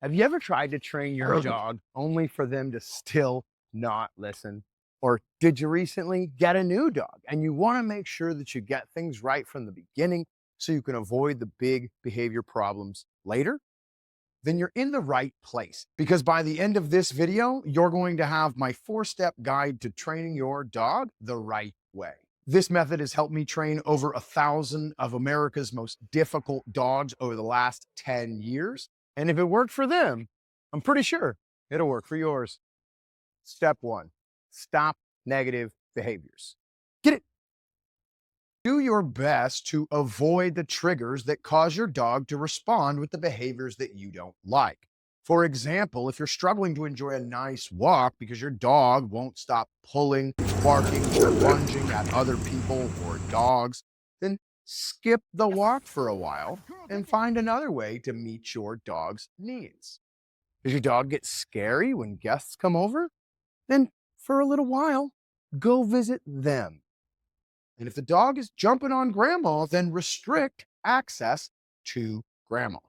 Have you ever tried to train your dog only for them to still not listen? Or did you recently get a new dog and you want to make sure that you get things right from the beginning so you can avoid the big behavior problems later? Then you're in the right place, because by the end of this video, you're going to have my 4-step guide to training your dog the right way. This method has helped me train over 1,000 of America's most difficult dogs over the last 10 years. And if it worked for them, I'm pretty sure it'll work for yours. Step 1, stop negative behaviors. Get it? Do your best to avoid the triggers that cause your dog to respond with the behaviors that you don't like. For example, if you're struggling to enjoy a nice walk because your dog won't stop pulling, barking, or lunging at other people or dogs, then skip the walk for a while and find another way to meet your dog's needs. Does your dog get scary when guests come over? Then for a little while, go visit them. And if the dog is jumping on grandma, then restrict access to grandma.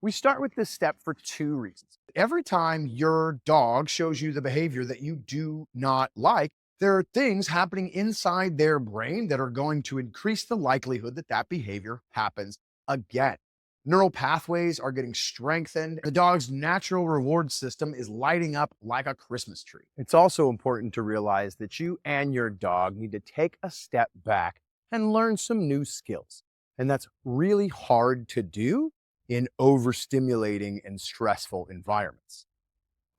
We start with this step for 2 reasons. Every time your dog shows you the behavior that you do not like, there are things happening inside their brain that are going to increase the likelihood that that behavior happens again. Neural pathways are getting strengthened. The dog's natural reward system is lighting up like a Christmas tree. It's also important to realize that you and your dog need to take a step back and learn some new skills. And that's really hard to do in overstimulating and stressful environments.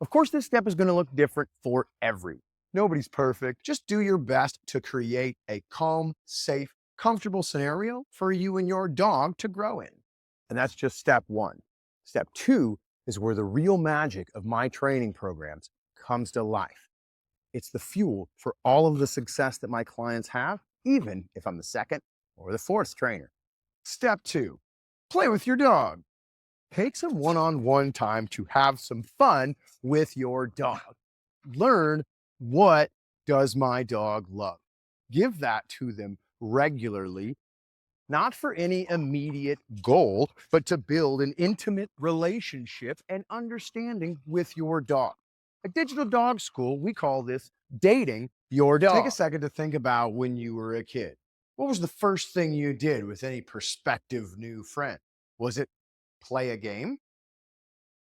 Of course, this step is going to look different for everyone. Nobody's perfect. Just do your best to create a calm, safe, comfortable scenario for you and your dog to grow in. And that's just step 1. Step 2 is where the real magic of my training programs comes to life. It's the fuel for all of the success that my clients have, even if I'm the 2nd or the 4th trainer. Step 2, play with your dog. Take some one-on-one time to have some fun with your dog. Learn, what does my dog love? Give that to them regularly, not for any immediate goal, but to build an intimate relationship and understanding with your dog. At Digital Dog School, we call this dating your dog. Take a second to think about when you were a kid. What was the first thing you did with any prospective new friend? Was it play a game?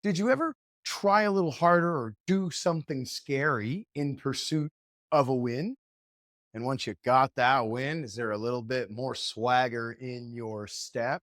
Did you ever try a little harder or do something scary in pursuit of a win? And once you got that win, is there a little bit more swagger in your step?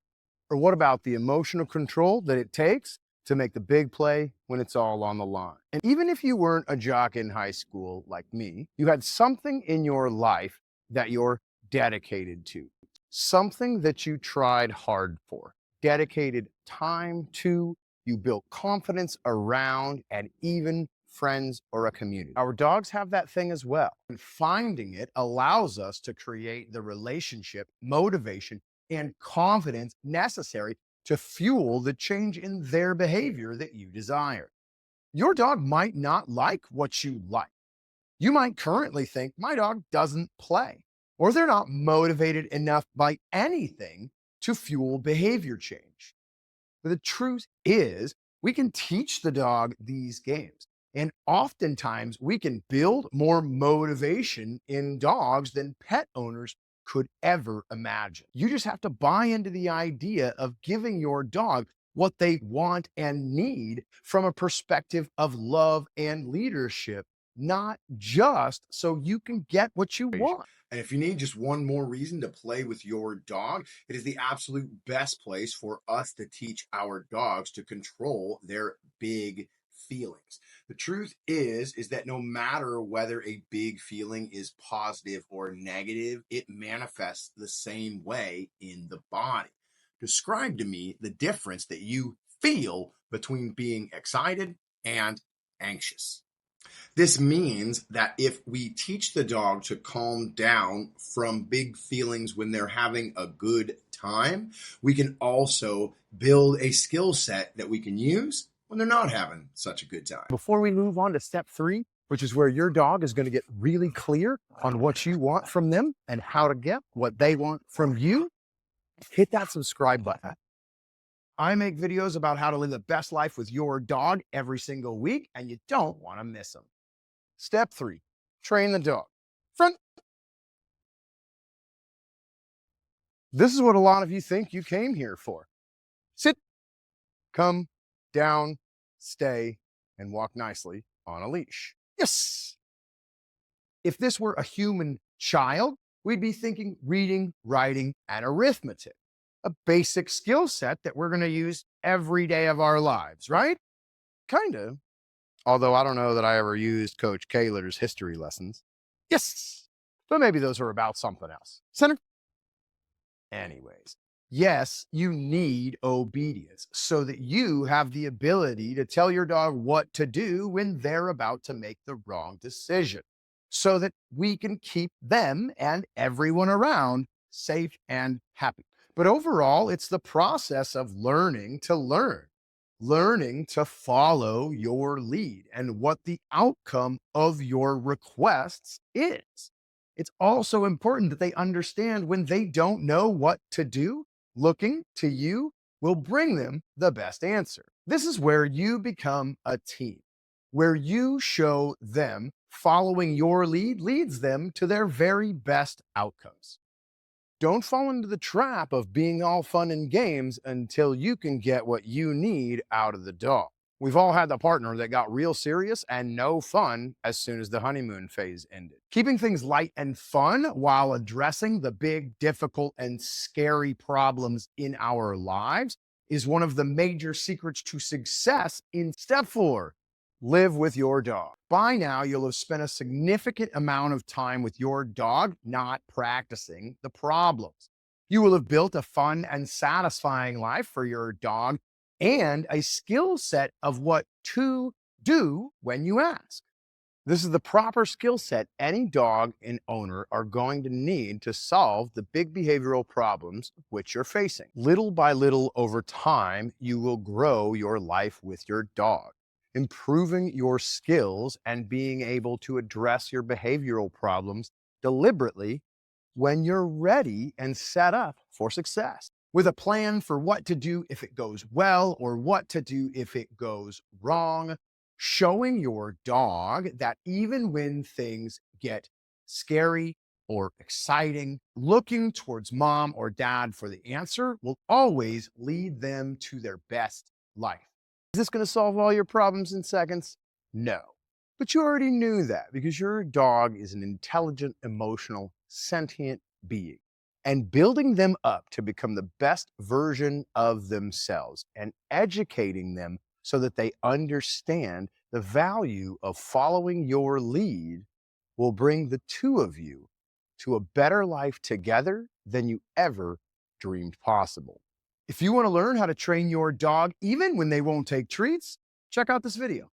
Or what about the emotional control that it takes to make the big play when it's all on the line? And even if you weren't a jock in high school like me, you had something in your life that you're dedicated to, something that you tried hard for, dedicated time to, you built confidence around, and even friends or a community. Our dogs have that thing as well. And finding it allows us to create the relationship, motivation, and confidence necessary to fuel the change in their behavior that you desire. Your dog might not like what you like. You might currently think, my dog doesn't play, or they're not motivated enough by anything to fuel behavior change. But the truth is, we can teach the dog these games. And oftentimes we can build more motivation in dogs than pet owners could ever imagine. You just have to buy into the idea of giving your dog what they want and need from a perspective of love and leadership, not just so you can get what you want. And if you need just one more reason to play with your dog, it is the absolute best place for us to teach our dogs to control their big feelings. The truth is that no matter whether a big feeling is positive or negative, it manifests the same way in the body. Describe to me the difference that you feel between being excited and anxious. This means that if we teach the dog to calm down from big feelings when they're having a good time, we can also build a skill set that we can use when they're not having such a good time. Before we move on to step 3, which is where your dog is going to get really clear on what you want from them and how to get what they want from you, hit that subscribe button. I make videos about how to live the best life with your dog every single week, and you don't want to miss them. Step 3, train the dog. Front. This is what a lot of you think you came here for. Sit, come, down, stay, and walk nicely on a leash. Yes. If this were a human child, we'd be thinking reading, writing, and arithmetic, a basic skill set that we're going to use every day of our lives, right? Kind of. Although I don't know that I ever used Coach Kaler's history lessons. Yes. But maybe those are about something else. Center. Anyways, yes, you need obedience so that you have the ability to tell your dog what to do when they're about to make the wrong decision, so that we can keep them and everyone around safe and happy. But overall, it's the process of learning to learn, learning to follow your lead and what the outcome of your requests is. It's also important that they understand when they don't know what to do, looking to you will bring them the best answer. This is where you become a team, where you show them following your lead leads them to their very best outcomes. Don't fall into the trap of being all fun and games until you can get what you need out of the dog. We've all had the partner that got real serious and no fun as soon as the honeymoon phase ended. Keeping things light and fun while addressing the big, difficult, and scary problems in our lives is one of the major secrets to success in step 4. Live with your dog. By now, you'll have spent a significant amount of time with your dog not practicing the problems. You will have built a fun and satisfying life for your dog and a skill set of what to do when you ask. This is the proper skill set any dog and owner are going to need to solve the big behavioral problems which you're facing. Little by little over time, you will grow your life with your dog, improving your skills and being able to address your behavioral problems deliberately when you're ready and set up for success, with a plan for what to do if it goes well or what to do if it goes wrong. Showing your dog that even when things get scary or exciting, looking towards mom or dad for the answer will always lead them to their best life. Is this going to solve all your problems in seconds? No. But you already knew that because your dog is an intelligent, emotional, sentient being. And building them up to become the best version of themselves and educating them so that they understand the value of following your lead will bring the two of you to a better life together than you ever dreamed possible. If you want to learn how to train your dog even when they won't take treats, check out this video.